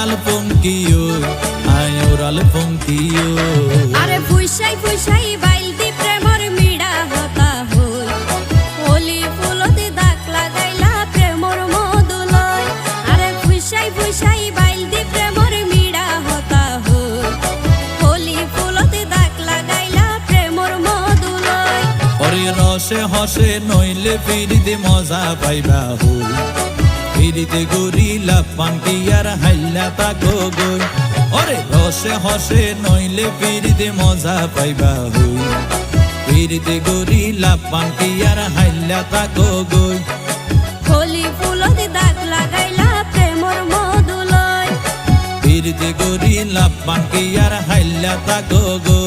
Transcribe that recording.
Oral পঙ্কিও আয় oral পঙ্কিও আরে ফুইসাই ফুইসাই বাইলতি প্রেমর মিড়া হতা হই ওলি ফুলতে দাগ লাগাইলা প্রেমর মধুলয় আরে ফুইসাই ফুইসাই বাইলতি প্রেমর মিড়া হতা হই ওলি ফুলতে দাগ লাগাইলা প্রেমর মধুলয় ওরে রসে হসে নইলে ফিরিতে মজা পাইবা হই ফিরিতে গরিলা পান্তি আর হাইলা তাকো গই ওরে রসে হসে নইলে ফিরিতে মজা পাইবা হই ফিরিতে গরিলা পান্তি আর হাইলা তাকো গই ওলি ফুলতে দাগ লাগাইলা প্রেমর মধুলয় ফিরিতে গরিলা পান্তি আর হাইলা তাকো গই।